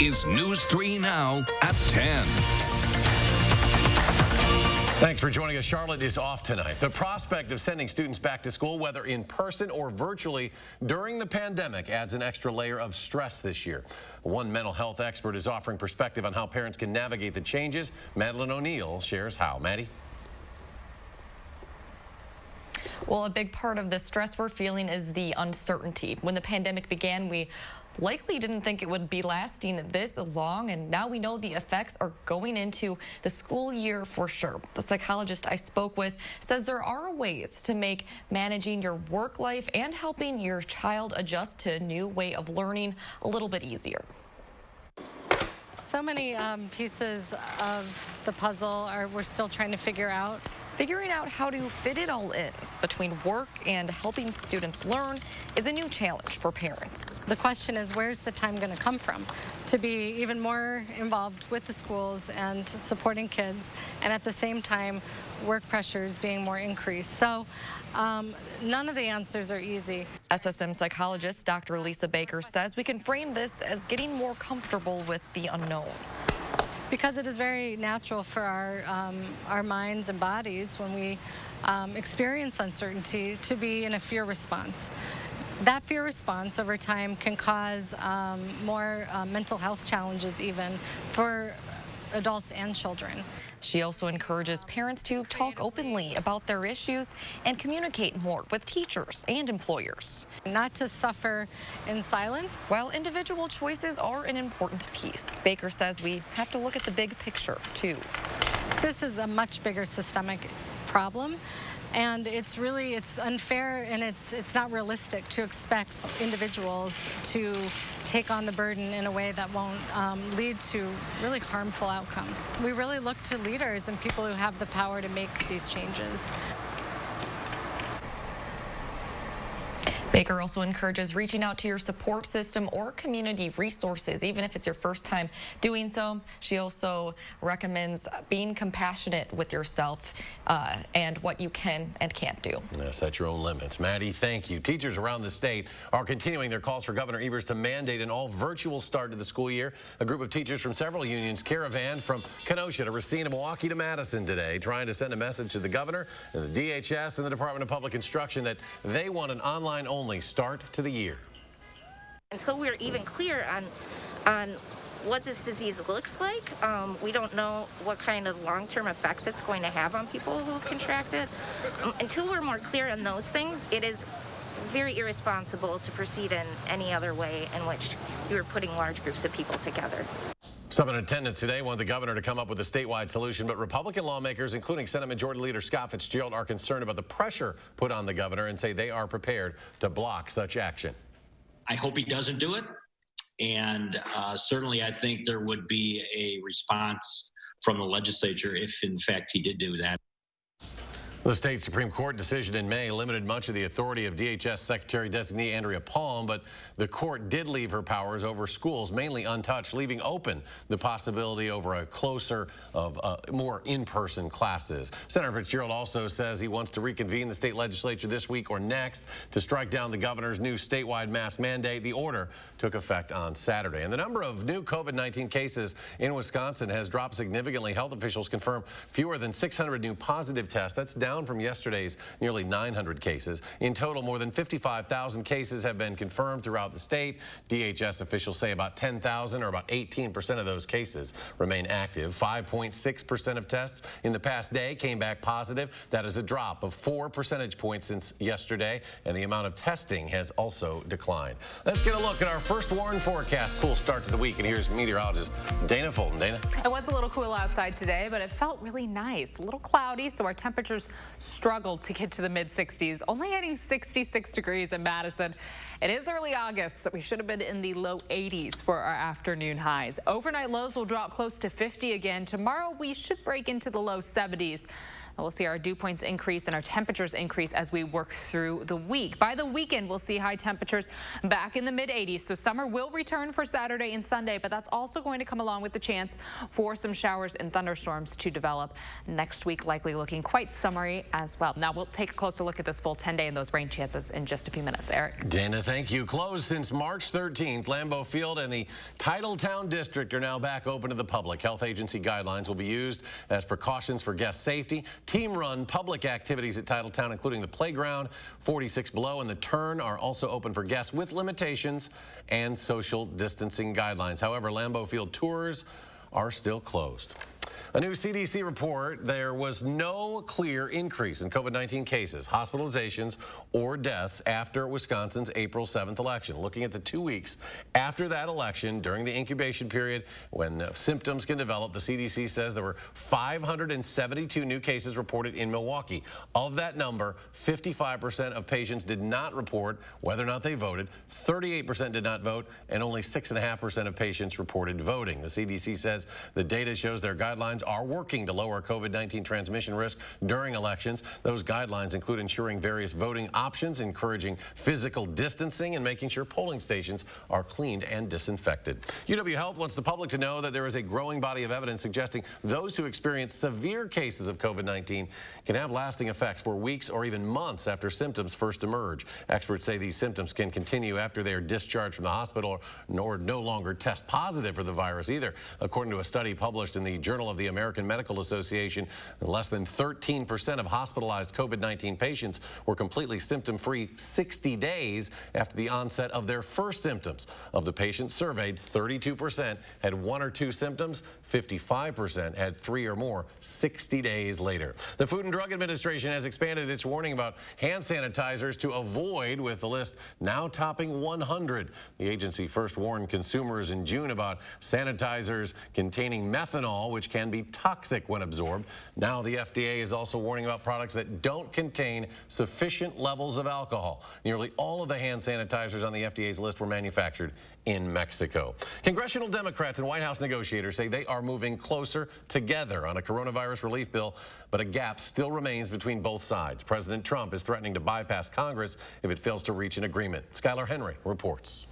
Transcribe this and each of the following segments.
is News 3 Now at 10. Thanks for joining us. Charlotte is off tonight. The prospect of sending students back to school, whether in person or virtually during the pandemic, adds an extra layer of stress this year. One mental health expert is offering perspective on how parents can navigate the changes. Madeline O'Neill shares how. Maddie? Well, a big part of the stress we're feeling is the uncertainty. When the pandemic began, we likely didn't think it would be lasting this long, and now we know the effects are going into the school year for sure. The psychologist I spoke with says there are ways to make managing your work life and helping your child adjust to a new way of learning a little bit easier. So many pieces of the puzzle we're still trying to figure out. Figuring out how to fit it all in between work and helping students learn is a new challenge for parents. The question is, where's the time going to come from to be even more involved with the schools and supporting kids, and at the same time, work pressures being more increased. So none of the answers are easy. SSM psychologist Dr. Lisa Baker says we can frame this as getting more comfortable with the unknown. Because it is very natural for our minds and bodies when we experience uncertainty to be in a fear response. That fear response over time can cause more mental health challenges even for adults and children. She also encourages parents to talk openly about their issues and communicate more with teachers and employers. Not to suffer in silence. While individual choices are an important piece, Baker says we have to look at the big picture too. This is a much bigger systemic problem, and it's unfair, and it's not realistic to expect individuals to take on the burden in a way that won't lead to really harmful outcomes. We really look to leaders and people who have the power to make these changes. Baker also encourages reaching out to your support system or community resources, even if it's your first time doing so. She also recommends being compassionate with yourself and what you can and can't do. Set your own limits. Maddie, thank you. Teachers around the state are continuing their calls for Governor Evers to mandate an all-virtual start to the school year. A group of teachers from several unions caravaned from Kenosha to Racine and Milwaukee to Madison today, trying to send a message to the governor and the DHS and the Department of Public Instruction that they want an online-only start to the year. Until we're even clear on what this disease looks like, we don't know what kind of long-term effects it's going to have on people who contract it. Until we're more clear on those things, it is very irresponsible to proceed in any other way in which you are putting large groups of people together. Some in attendance today want the governor to come up with a statewide solution, but Republican lawmakers, including Senate Majority Leader Scott Fitzgerald, are concerned about the pressure put on the governor and say they are prepared to block such action. I hope he doesn't do it, and certainly I think there would be a response from the legislature if, in fact, he did do that. The state Supreme Court decision in May limited much of the authority of DHS Secretary-designee Andrea Palm, but the court did leave her powers over schools mainly untouched, leaving open the possibility over a closer of more in-person classes. Senator Fitzgerald also says he wants to reconvene the state legislature this week or next to strike down the governor's new statewide mask mandate. The order took effect on Saturday. And the number of new COVID-19 cases in Wisconsin has dropped significantly. Health officials confirm fewer than 600 new positive tests. That's down from yesterday's nearly 900 cases. In total, more than 55,000 cases have been confirmed throughout the state. DHS officials say about 10,000, or about 18% of those cases, remain active. 5.6% of tests in the past day came back positive. That is a drop of 4 percentage points since yesterday, and the amount of testing has also declined. Let's get a look at our first warn forecast. Cool start to the week, and here's meteorologist Dana Fulton. Dana? It was a little cool outside today, but it felt really nice. A little cloudy, so our temperatures struggled to get to the mid-60s, only hitting 66 degrees in Madison. It is early August, so we should have been in the low 80s for our afternoon highs. Overnight lows will drop close to 50 again. Tomorrow, we should break into the low 70s. And we'll see our dew points increase and our temperatures increase as we work through the week. By the weekend, we'll see high temperatures back in the mid-80s. So summer will return for Saturday and Sunday, but that's also going to come along with the chance for some showers and thunderstorms to develop next week, likely looking quite summery as well. Now we'll take a closer look at this full 10-day and those rain chances in just a few minutes. Eric. Dana, thank you. Closed since March 13th, Lambeau Field and the Titletown District are now back open to the public. Health agency guidelines will be used as precautions for guest safety. Team-run public activities at Titletown, including the playground, 46 Below, and the Turn, are also open for guests with limitations and social distancing guidelines. However, Lambeau Field tours are still closed. A new CDC report, there was no clear increase in COVID-19 cases, hospitalizations, or deaths after Wisconsin's April 7th election. Looking at the 2 weeks after that election, during the incubation period when symptoms can develop, the CDC says there were 572 new cases reported in Milwaukee. Of that number, 55% of patients did not report whether or not they voted, 38% did not vote, and only 6.5% of patients reported voting. The CDC says the data shows their guidelines are working to lower COVID-19 transmission risk during elections. Those guidelines include ensuring various voting options, encouraging physical distancing, and making sure polling stations are cleaned and disinfected. UW Health wants the public to know that there is a growing body of evidence suggesting those who experience severe cases of COVID-19 can have lasting effects for weeks or even months after symptoms first emerge. Experts say these symptoms can continue after they are discharged from the hospital or no longer test positive for the virus either. According to a study published in the Journal of the American Medical Association, less than 13% of hospitalized COVID-19 patients were completely symptom-free 60 days after the onset of their first symptoms. Of the patients surveyed, 32% had 1 or 2 symptoms, 55% had 3 or more 60 days later. The Food and Drug Administration has expanded its warning about hand sanitizers to avoid, with the list now topping 100. The agency first warned consumers in June about sanitizers containing methanol, which can be toxic when absorbed. Now the FDA is also warning about products that don't contain sufficient levels of alcohol. Nearly all of the hand sanitizers on the FDA's list were manufactured in Mexico. Congressional Democrats and White House negotiators say they are moving closer together on a coronavirus relief bill, but a gap still remains between both sides. President Trump is threatening to bypass Congress if it fails to reach an agreement. Skylar Henry reports.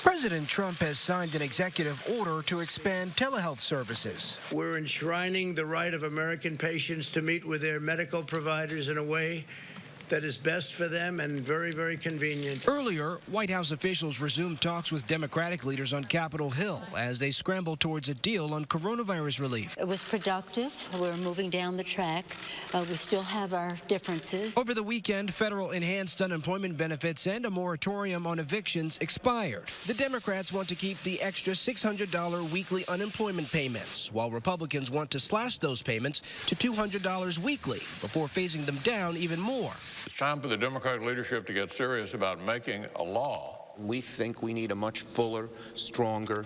President Trump has signed an executive order to expand telehealth services. We're enshrining the right of American patients to meet with their medical providers in a way that is best for them and very, very convenient. Earlier, White House officials resumed talks with Democratic leaders on Capitol Hill as they scramble towards a deal on coronavirus relief. It was productive. We're moving down the track. We still have our differences. Over the weekend, federal enhanced unemployment benefits and a moratorium on evictions expired. The Democrats want to keep the extra $600 weekly unemployment payments, while Republicans want to slash those payments to $200 weekly before phasing them down even more. It's time for the Democratic leadership to get serious about making a law. We think we need a much fuller, stronger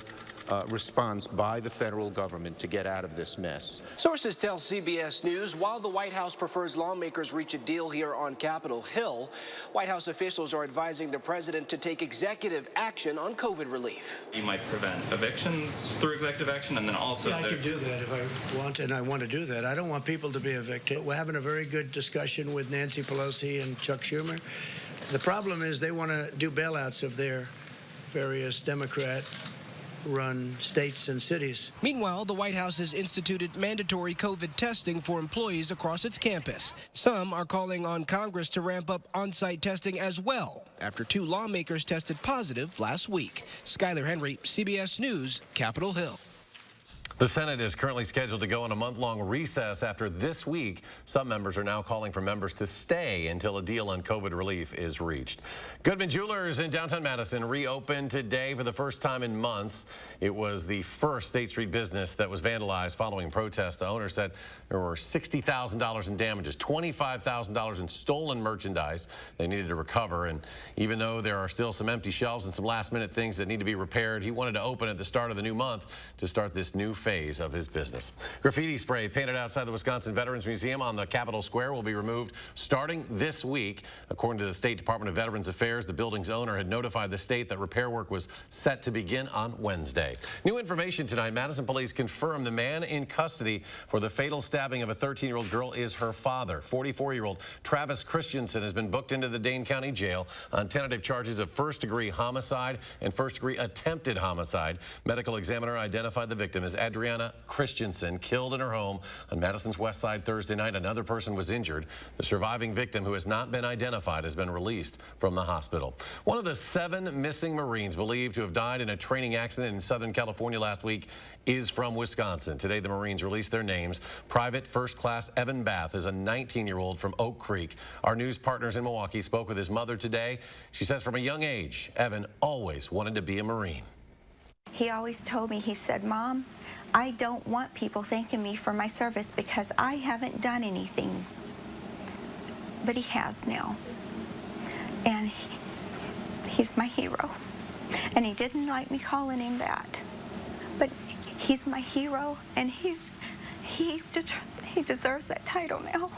response by the federal government to get out of this mess. Sources tell CBS News while the White House prefers lawmakers reach a deal here on Capitol Hill, White House officials are advising the president to take executive action on COVID relief. You might prevent evictions through executive action, and then also... Yeah, I can do that if I want, and I want to do that. I don't want people to be evicted. We're having a very good discussion with Nancy Pelosi and Chuck Schumer. The problem is they want to do bailouts of their various Democrat-run states and cities. Meanwhile, the White House has instituted mandatory COVID testing for employees across its campus. Some are calling on Congress to ramp up on-site testing as well after 2 lawmakers tested positive last week. Skylar Henry, CBS News, Capitol Hill. The Senate is currently scheduled to go on a month-long recess after this week. Some members are now calling for members to stay until a deal on COVID relief is reached. Goodman Jewelers in downtown Madison reopened today for the first time in months. It was the first State Street business that was vandalized following protests. The owner said there were $60,000 in damages, $25,000 in stolen merchandise they needed to recover. And even though there are still some empty shelves and some last-minute things that need to be repaired, he wanted to open at the start of the new month to start this new phase of his business. Graffiti spray painted outside the Wisconsin Veterans Museum on the Capitol Square will be removed starting this week. According to the State Department of Veterans Affairs, the building's owner had notified the state that repair work was set to begin on Wednesday. New information tonight. Madison police confirm the man in custody for the fatal stabbing of a 13-year-old girl is her father. 44-year-old Travis Christensen has been booked into the Dane County Jail on tentative charges of first-degree homicide and first-degree attempted homicide. Medical examiner identified the victim as Adriana Christensen, killed in her home on Madison's west side Thursday night. Another person was injured. The surviving victim, who has not been identified, has been released from the hospital. One of the 7 missing Marines believed to have died in a training accident in Southern California last week is from Wisconsin. Today, the Marines released their names. Private First Class Evan Bath is a 19-year-old from Oak Creek. Our news partners in Milwaukee spoke with his mother today. She says from a young age, Evan always wanted to be a Marine. He always told me, he said, Mom, I don't want people thanking me for my service because I haven't done anything. But he has now. And he's my hero. And he didn't like me calling him that. But he's my hero, and he deserves that title now.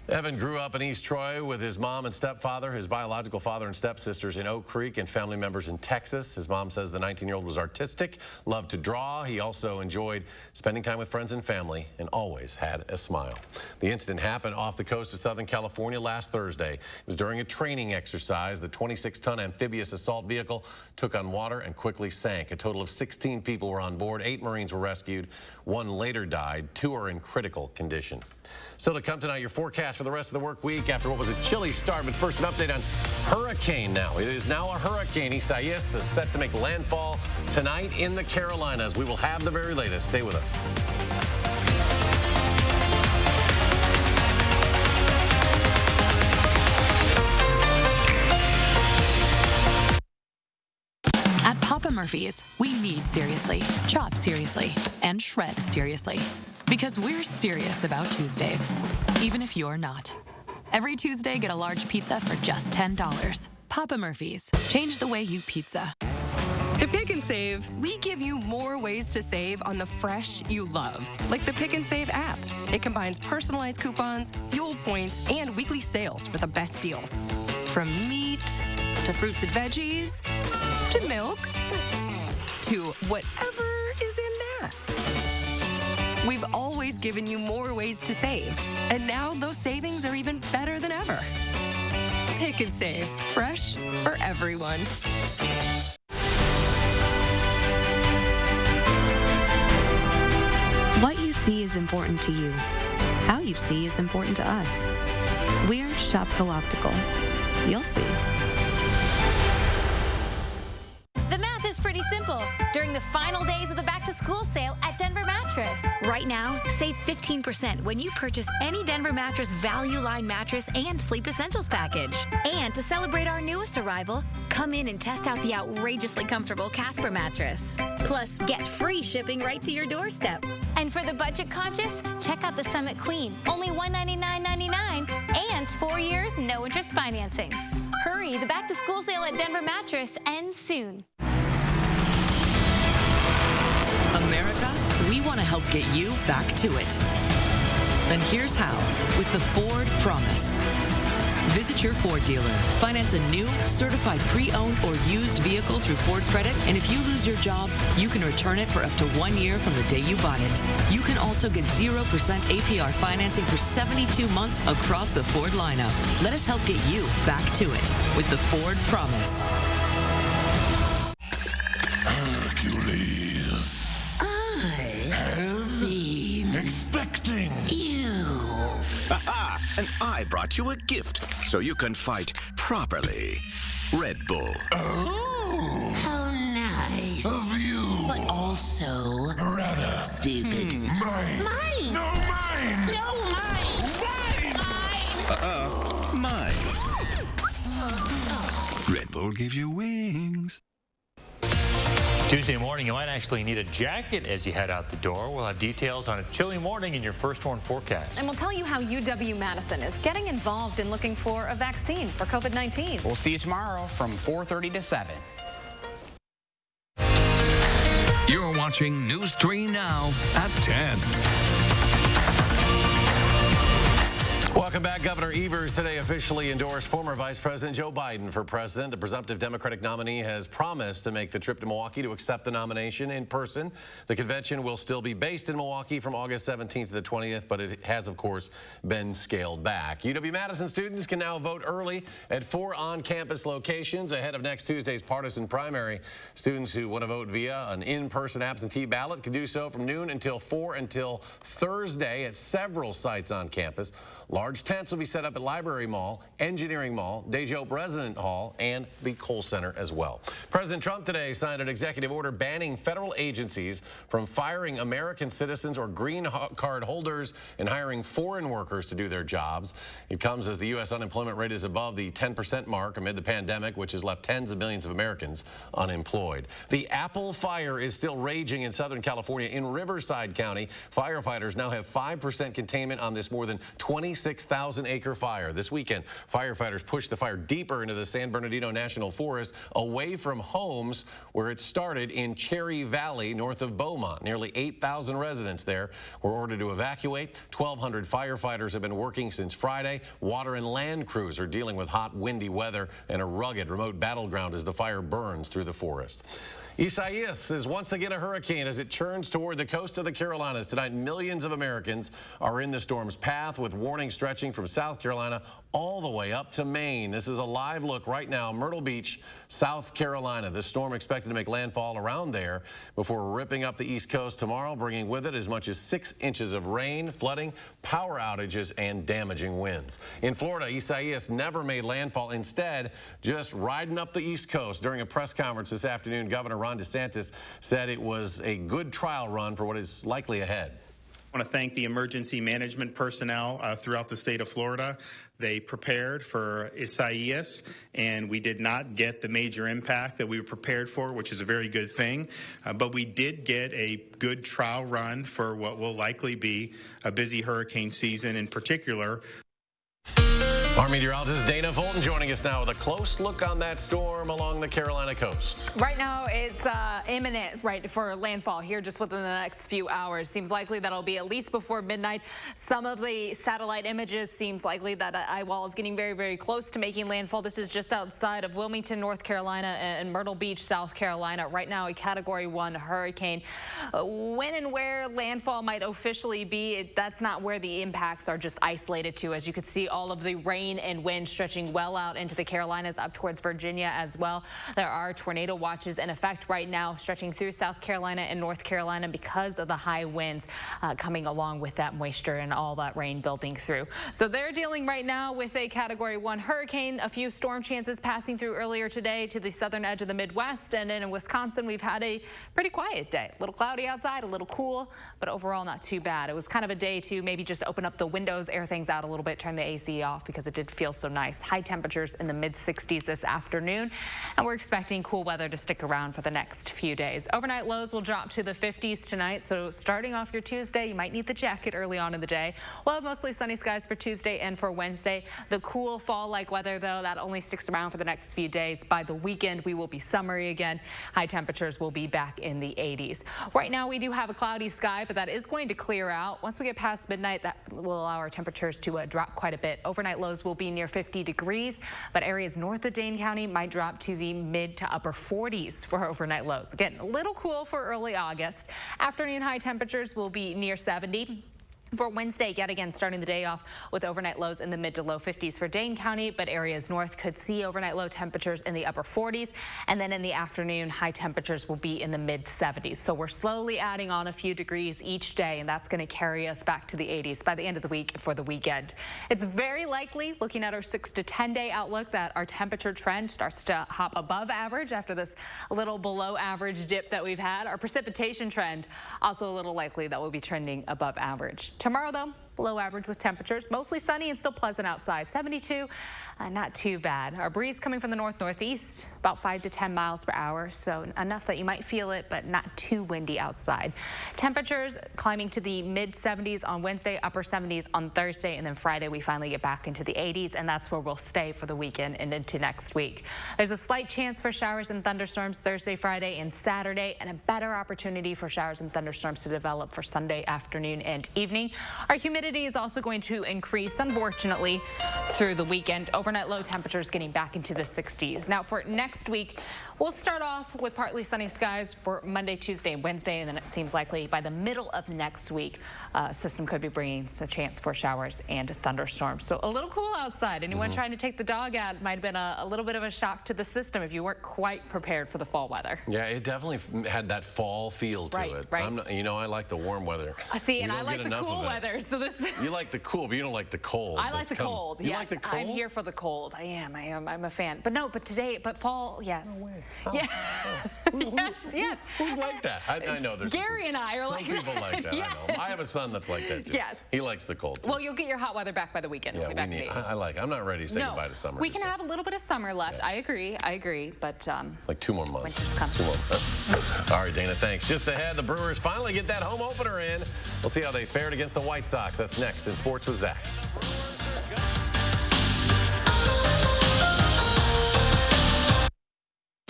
Evan grew up in East Troy with his mom and stepfather, his biological father and stepsisters in Oak Creek, and family members in Texas. His mom says the 19-year-old was artistic, loved to draw. He also enjoyed spending time with friends and family and always had a smile. The incident happened off the coast of Southern California last Thursday. It was during a training exercise. The 26-ton amphibious assault vehicle took on water and quickly sank. A total of 16 people were on board. 8 Marines were rescued. 1 later died. 2 are in critical condition. Still to come tonight, your forecast for the rest of the work week after what was a chilly start. But first, an update on hurricane now. It is now a hurricane. Isaias is set to make landfall tonight in the Carolinas. We will have the very latest. Stay with us. At Papa Murphy's, we need seriously, chop seriously, and shred seriously. Because we're serious about Tuesdays, even if you're not. Every Tuesday, get a large pizza for just $10. Papa Murphy's. Change the way you pizza. At Pick and Save, we give you more ways to save on the fresh you love, like the Pick and Save app. It combines personalized coupons, fuel points, and weekly sales for the best deals. From meat to fruits and veggies to milk to whatever is in that. We've always given you more ways to save, and now those savings are even better than ever. Pick and Save, fresh for everyone. What you see is important to you. How you see is important to us. We're SHOPKO Optical. You'll see. The math is pretty simple during the final days of the back-to-school sale at Denver Mattress. Right now, save 15% when you purchase any Denver Mattress Value Line mattress and Sleep Essentials package. And to celebrate our newest arrival, come in and test out the outrageously comfortable Casper mattress. Plus, get free shipping right to your doorstep. And for the budget-conscious, check out the Summit Queen, only $199.99, and 4 years, no interest financing. Hurry, the back-to-school sale at Denver Mattress ends soon. America, we want to help get you back to it. And here's how, with the Ford Promise. Visit your Ford dealer, finance a new, certified pre-owned or used vehicle through Ford Credit, and if you lose your job, you can return it for up to 1 year from the day you bought it. You can also get 0% APR financing for 72 months across the Ford lineup. Let us help get you back to it with the Ford Promise. Hercules. I have been expecting you. Aha! And I brought you a gift so you can fight properly. Red Bull. Oh! How nice. Of you. But also rather stupid. Mine. Mine. No, mine. No, mine. Mine. Mine. Red Bull gives you wings. Tuesday morning, you might actually need a jacket as you head out the door. We'll have details on a chilly morning in your First Warn forecast. And we'll tell you how UW-Madison is getting involved in looking for a vaccine for COVID-19. We'll see you tomorrow from 4:30 to 7. You're watching News 3 Now at 10. Welcome back. Governor Evers today officially endorsed former Vice President Joe Biden for president. The presumptive Democratic nominee has promised to make the trip to Milwaukee to accept the nomination in person. The convention will still be based in Milwaukee from August 17th to the 20th, but it has, of course, been scaled back. UW-Madison students can now vote early at 4 on-campus locations ahead of next Tuesday's partisan primary. Students who want to vote via an in-person absentee ballot can do so from noon until 4 until Thursday at several sites on campus. Large tents will be set up at Library Mall, Engineering Mall, DeJope Resident Hall, and the Kohl Center as well. President Trump today signed an executive order banning federal agencies from firing American citizens or green card holders and hiring foreign workers to do their jobs. It comes as the U.S. unemployment rate is above the 10% mark amid the pandemic, which has left tens of millions of Americans unemployed. The Apple fire is still raging in Southern California. In Riverside County, firefighters now have 5% containment on this more than 26,000-acre fire. This weekend, firefighters pushed the fire deeper into the San Bernardino National Forest, away from homes where it started in Cherry Valley, north of Beaumont. Nearly 8,000 residents there were ordered to evacuate. 1,200 firefighters have been working since Friday. Water and land crews are dealing with hot, windy weather and a rugged remote battleground as the fire burns through the forest. Isaias is once again a hurricane as it churns toward the coast of the Carolinas. Tonight, millions of Americans are in the storm's path, with warnings stretching from South Carolina all the way up to Maine. This is a live look right now, Myrtle Beach, South Carolina. The storm expected to make landfall around there before ripping up the East Coast tomorrow, bringing with it as much as 6 inches of rain, flooding, power outages, and damaging winds. In Florida, Isaias never made landfall. Instead, just riding up the East Coast. During a press conference this afternoon, Governor Ron DeSantis said it was a good trial run for what is likely ahead. I want to thank the emergency management personnel throughout the state of Florida. They prepared for Isaias, and we did not get the major impact that we were prepared for, which is a very good thing. But we did get a good trial run for what will likely be a busy hurricane season in particular. Our meteorologist Dana Fulton joining us now with a close look on that storm along the Carolina coast. Right now, it's imminent, right, for landfall here just within the next few hours. Seems likely that'll be at least before midnight. Some of the satellite images seems likely that eyewall is getting very, very close to making landfall. This is just outside of Wilmington, North Carolina, and Myrtle Beach, South Carolina. Right now, a Category 1 hurricane. When and where landfall might officially be, that's not where the impacts are just isolated to. As you can see, all of the rain and wind stretching well out into the Carolinas, up towards Virginia as well. There are tornado watches in effect right now, stretching through South Carolina and North Carolina because of the high winds coming along with that moisture and all that rain building through. So they're dealing right now with a Category 1 hurricane. A few storm chances passing through earlier today to the southern edge of the Midwest, and then in Wisconsin we've had a pretty quiet day. A little cloudy outside, a little cool, but overall not too bad. It was kind of a day to maybe just open up the windows, air things out a little bit, turn the AC off because it did feel so nice. High temperatures in the mid-60s this afternoon, and we're expecting cool weather to stick around for the next few days. Overnight lows will drop to the 50s tonight, so starting off your Tuesday, you might need the jacket early on in the day. We'll have mostly sunny skies for Tuesday and for Wednesday. The cool fall-like weather, though, that only sticks around for the next few days. By the weekend, we will be summery again. High temperatures will be back in the 80s. Right now, we do have a cloudy sky, but that is going to clear out. Once we get past midnight, that will allow our temperatures to drop quite a bit. Overnight lows will be near 50 degrees, but areas north of Dane County might drop to the mid to upper 40s for overnight lows. Again, a little cool for early August. Afternoon high temperatures will be near 70. For Wednesday, yet again, starting the day off with overnight lows in the mid to low 50s for Dane County, but areas north could see overnight low temperatures in the upper 40s. And then in the afternoon, high temperatures will be in the mid 70s. So we're slowly adding on a few degrees each day, and that's going to carry us back to the 80s by the end of the week and for the weekend. It's very likely, looking at our 6 to 10 day outlook, that our temperature trend starts to hop above average after this little below average dip that we've had. Our precipitation trend also a little likely that will be trending above average. Tomorrow, though, below average with temperatures. Mostly sunny and still pleasant outside. 72, not too bad. Our breeze coming from the north-northeast, about 5 to 10 miles per hour, so enough that you might feel it, but not too windy outside. Temperatures climbing to the mid-70s on Wednesday, upper 70s on Thursday, and then Friday we finally get back into the 80s, and that's where we'll stay for the weekend and into next week. There's a slight chance for showers and thunderstorms Thursday, Friday, and Saturday, and a better opportunity for showers and thunderstorms to develop for Sunday afternoon and evening. Our humidity is also going to increase, unfortunately, through the weekend. Overnight low temperatures getting back into the 60s. Now for next week, we'll start off with partly sunny skies for Monday, Tuesday, and Wednesday, and then it seems likely by the middle of next week, system could be bringing a chance for showers and thunderstorms. So a little cool outside. Anyone trying to take the dog out might have been a little bit of a shock to the system if you weren't quite prepared for the fall weather. Yeah, it definitely had that fall feel to it. Right. You know, I like the warm weather. See, and I like the cool weather. So this. You like the cool, but you don't like the cold. I like the cold. You like the cold? I'm here for the cold. I am. I'm a fan. But no, but fall, yes. No way. Yeah. Yes. Who's like that? I know there's Gary and I are some like people like that. Yes. I know. I have a son that's like that too. Yes. He likes the cold too. Well, you'll get your hot weather back by the weekend. Yeah, we'll be back in the 80s. I'm not ready to say goodbye to summer. We can have a little bit of summer left. Yeah. I agree. But like 2 more months. Winter's coming. 2 more months. All right, Dana, thanks. Just ahead, the Brewers finally get that home opener in. We'll see how they fared against the White Sox. That's next in Sports with Zach.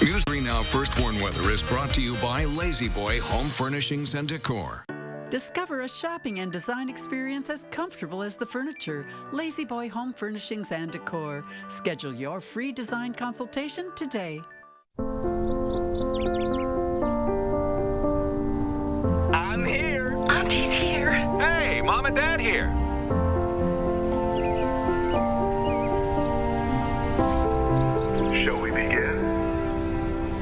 News 3 Now First Warn Weather is brought to you by Lazy Boy Home Furnishings and Decor. Discover a shopping and design experience as comfortable as the furniture. Lazy Boy Home Furnishings and Decor. Schedule your free design consultation today. I'm here. Auntie's here. Hey, Mom and Dad here. Shall we begin?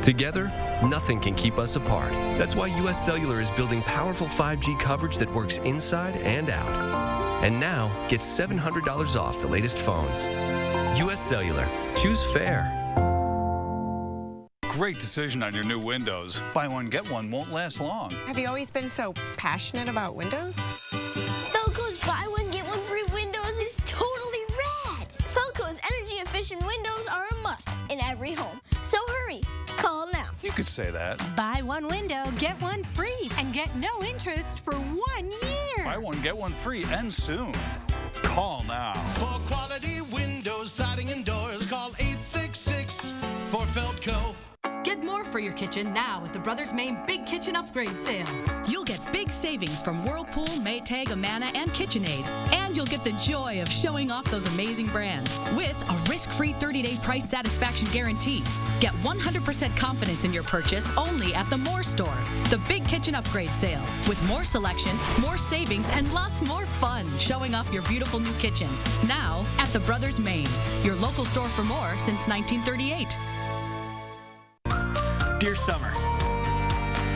Together, nothing can keep us apart. That's why U.S. Cellular is building powerful 5G coverage that works inside and out. And now, get $700 off the latest phones. U.S. Cellular. Choose fair. Great decision on your new windows. Buy one, get one won't last long. Have you always been so passionate about windows? Felco's buy one, get one free windows is totally rad. Felco's energy-efficient windows are a must in every home. So hurry, call now. You could say that. Buy one window, get one free, and get no interest for 1 year. Buy one, get one free, and soon. Call now. For quality windows, siding, and doors, call 866 for Felco. Get more for your kitchen now at the Brothers Maine Big Kitchen Upgrade Sale. You'll get big savings from Whirlpool, Maytag, Amana, and KitchenAid. And you'll get the joy of showing off those amazing brands with a risk-free 30-day price satisfaction guarantee. Get 100% confidence in your purchase only at the Moore Store. The Big Kitchen Upgrade Sale with more selection, more savings, and lots more fun showing off your beautiful new kitchen. Now at the Brothers Maine, your local store for more since 1938. Dear Summer,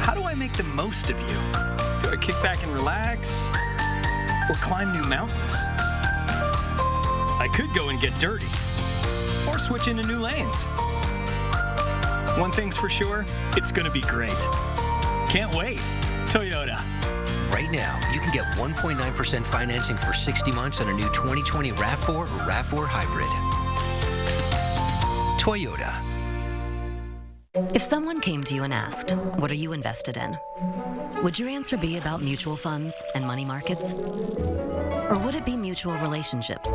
how do I make the most of you? Do I kick back and relax? Or climb new mountains? I could go and get dirty. Or switch into new lanes. One thing's for sure, it's gonna be great. Can't wait. Toyota. Right now, you can get 1.9% financing for 60 months on a new 2020 RAV4 or RAV4 Hybrid. Toyota. If someone came to you and asked, what are you invested in? Would your answer be about mutual funds and money markets? Or would it be mutual relationships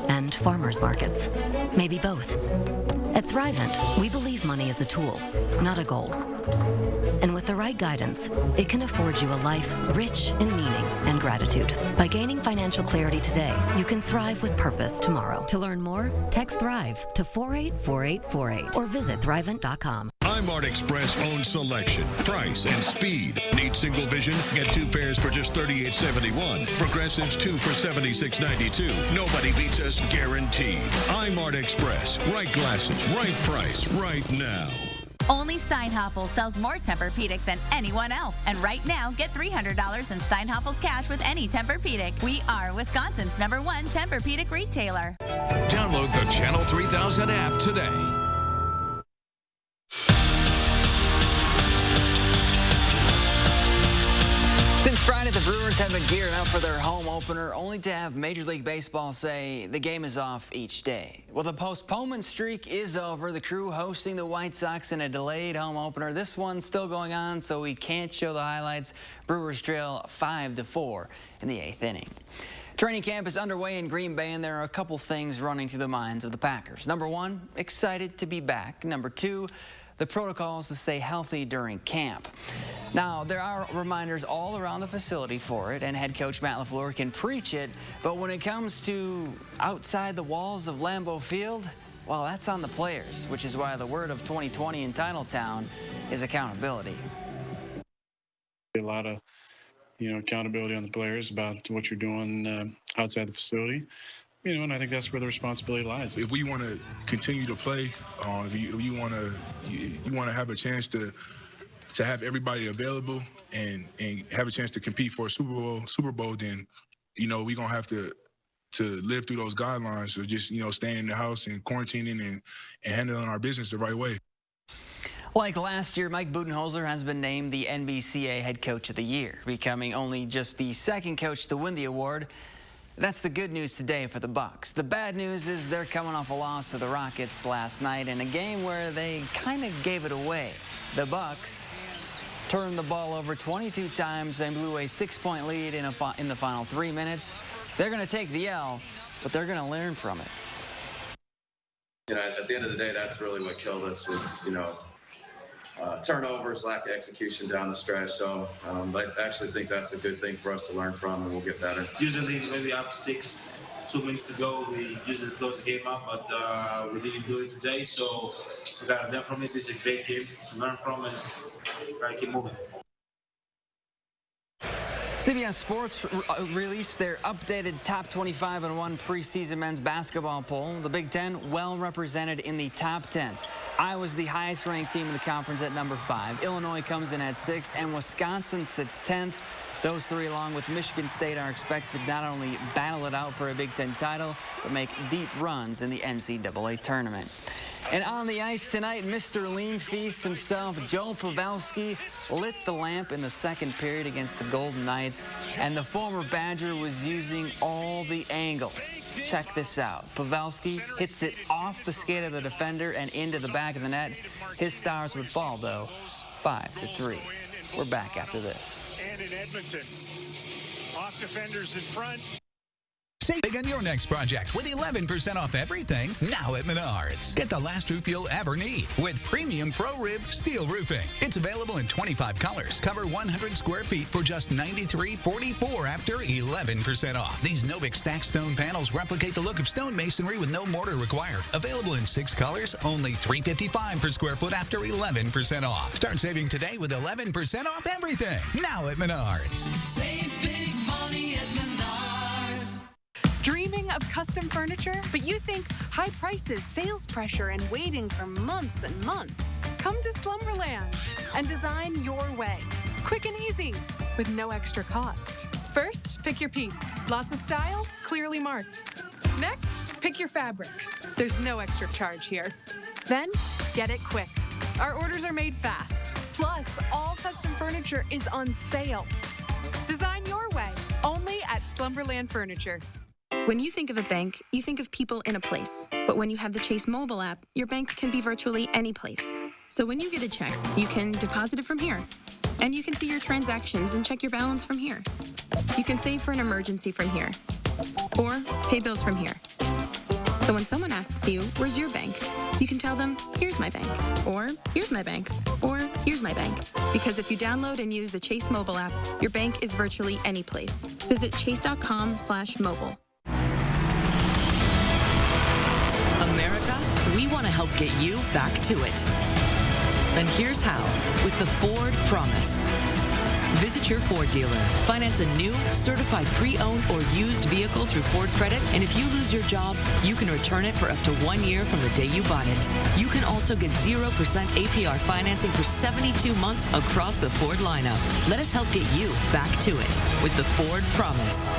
and farmers markets? Maybe both. At Thrivent, we believe money is a tool, not a goal. And with the right guidance, it can afford you a life rich in meaning and gratitude. By gaining financial clarity today, you can thrive with purpose tomorrow. To learn more, text THRIVE to 484848 or visit Thrivent.com. iMart Express owns selection, price, and speed. Need single vision? Get 2 pairs for just $38.71. Progressives 2 for $76.92. Nobody beats us, guaranteed. iMart Express. Right glasses, right price, right now. Only Steinhafel sells more Tempur-Pedic than anyone else. And right now, get $300 in Steinhafel's cash with any Tempur-Pedic. We are Wisconsin's #1 Tempur-Pedic retailer. Download the Channel 3000 app today. Since Friday, the Brewers have to gear up for their home opener, only to have Major League Baseball say the game is off each day. Well, the postponement streak is over. The Crew hosting the White Sox in a delayed home opener. This one's still going on, so we can't show the highlights. Brewers trail 5-4 in the 8th inning. Training camp is underway in Green Bay, and there are a couple things running through the minds of the Packers. Number one, excited to be back. Number two, the protocols to stay healthy during camp. Now, there are reminders all around the facility for it, and head coach Matt LaFleur can preach it, but when it comes to outside the walls of Lambeau Field, well, that's on the players, which is why the word of 2020 in Titletown is accountability. A lot of, accountability on the players about what you're doing outside the facility. And I think that's where the responsibility lies. If we want to continue to play, if you want to have a chance to have everybody available and have a chance to compete for a Super Bowl, then we're gonna have to live through those guidelines of just staying in the house and quarantining and handling our business the right way. Like last year, Mike Budenholzer has been named the NBCA Head Coach of the Year, becoming only just the second coach to win the award. That's the good news today for the Bucs. The bad news is they're coming off a loss to the Rockets last night in a game where they kind of gave it away. The Bucs turned the ball over 22 times and blew a 6-point lead in the final 3 minutes. They're going to take the L, but they're going to learn from it. At the end of the day, that's really what killed us was, turnovers, lack of execution down the stretch. So I actually think that's a good thing for us to learn from, and we'll get better. Usually when we up 6, 2 minutes to go, we usually close the game up, but we didn't do it today. So we got to learn from it. This is a great game to learn from, and got to keep moving. CBS Sports released their updated top 25 and 1 preseason men's basketball poll. The Big Ten well represented in the top 10. Iowa's the highest ranked team in the conference at number 5. Illinois comes in at 6, and Wisconsin sits 10th. Those three, along with Michigan State, are expected to not only battle it out for a Big Ten title, but make deep runs in the NCAA tournament. And on the ice tonight, Mr. Lean Feast himself, Joe Pavelski, lit the lamp in the second period against the Golden Knights, and the former Badger was using all the angles. Check this out. Pavelski hits it off the skate of the defender and into the back of the net. His Stars would fall, though, 5-3. We're back after this. And in Edmonton, off defenders in front. Save big on your next project with 11% off everything now at Menards. Get the last roof you'll ever need with premium Pro Rib steel roofing. It's available in 25 colors. Cover 100 square feet for just $93.44 after 11% off. These Novix stacked stone panels replicate the look of stone masonry with no mortar required. Available in 6 colors, only $355 per square foot after 11% off. Start saving today with 11% off everything now at Menards. Save big money at Menards. Dreaming of custom furniture, but you think high prices, sales pressure, and waiting for months and months? Come to Slumberland and design your way. Quick and easy, with no extra cost. First, pick your piece. Lots of styles, clearly marked. Next, pick your fabric. There's no extra charge here. Then, get it quick. Our orders are made fast. Plus, all custom furniture is on sale. Design your way, only at Slumberland Furniture. When you think of a bank, you think of people in a place. But when you have the Chase mobile app, your bank can be virtually any place. So when you get a check, you can deposit it from here. And you can see your transactions and check your balance from here. You can save for an emergency from here. Or pay bills from here. So when someone asks you, where's your bank? You can tell them, here's my bank. Or here's my bank. Or here's my bank. Because if you download and use the Chase mobile app, your bank is virtually any place. Visit chase.com/mobile. America, we want to help get you back to it. And here's how, with the Ford Promise. Visit your Ford dealer, finance a new, certified pre-owned or used vehicle through Ford Credit, and if you lose your job, you can return it for up to 1 year from the day you bought it. You can also get 0% APR financing for 72 months across the Ford lineup. Let us help get you back to it with the Ford Promise.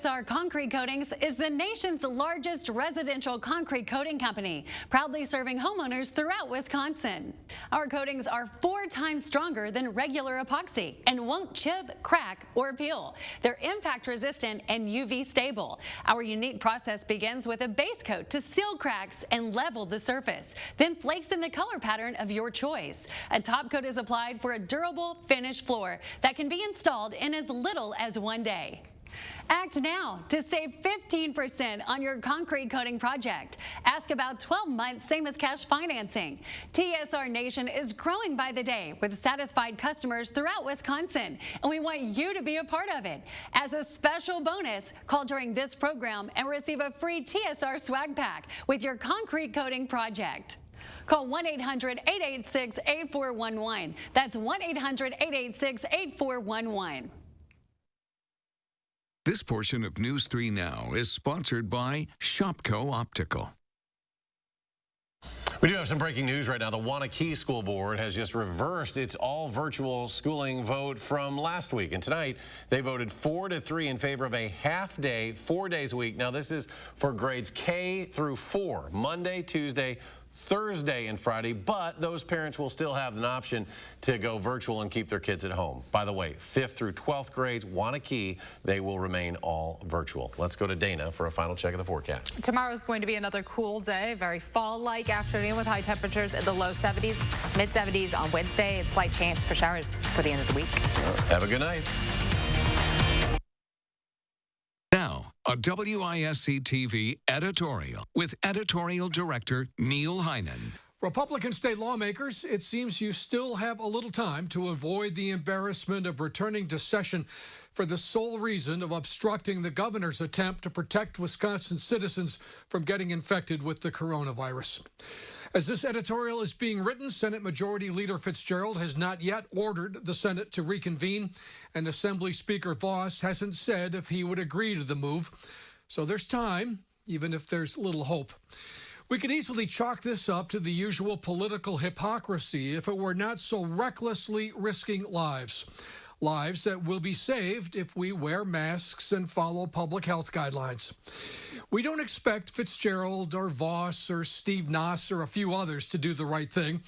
TSR Concrete Coatings is the nation's largest residential concrete coating company, proudly serving homeowners throughout Wisconsin. Our coatings are 4 times stronger than regular epoxy and won't chip, crack, or peel. They're impact resistant and UV stable. Our unique process begins with a base coat to seal cracks and level the surface, then flakes in the color pattern of your choice. A top coat is applied for a durable finished floor that can be installed in as little as 1 day. Act now to save 15% on your concrete coating project. Ask about 12 months, same as cash financing. TSR Nation is growing by the day with satisfied customers throughout Wisconsin, and we want you to be a part of it. As a special bonus, call during this program and receive a free TSR swag pack with your concrete coating project. Call 1-800-886-8411. That's 1-800-886-8411. This portion of News 3 Now is sponsored by SHOPKO Optical. We do have some breaking news right now. The Waunakee School Board has just reversed its all-virtual schooling vote from last week. And tonight, they voted 4-3 in favor of a half-day, 4 days a week. Now, this is for grades K through 4, Monday, Tuesday, Thursday, and Friday. But those parents will still have an option to go virtual and keep their kids at home. By the way, 5th through 12th grades, Waunakee, they will remain all virtual. Let's go to Dana for a final check of the forecast. Tomorrow is going to be another cool day, very fall-like afternoon with high temperatures in the low 70s, mid-70s on Wednesday, and slight chance for showers for the end of the week. Have a good night. Now, a WISC-TV editorial with editorial director Neil Heinen. Republican state lawmakers, it seems you still have a little time to avoid the embarrassment of returning to session for the sole reason of obstructing the governor's attempt to protect Wisconsin citizens from getting infected with the coronavirus. As this editorial is being written, Senate Majority Leader Fitzgerald has not yet ordered the Senate to reconvene, and Assembly Speaker Voss hasn't said if he would agree to the move. So there's time, even if there's little hope. We could easily chalk this up to the usual political hypocrisy if it were not so recklessly risking lives. Lives that will be saved if we wear masks and follow public health guidelines. We don't expect Fitzgerald or Voss or Steve Noss or a few others to do the right thing.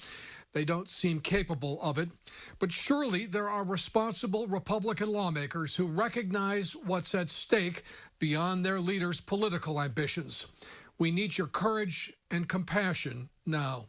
They don't seem capable of it. But surely there are responsible Republican lawmakers who recognize what's at stake beyond their leaders' political ambitions. We need your courage and compassion now.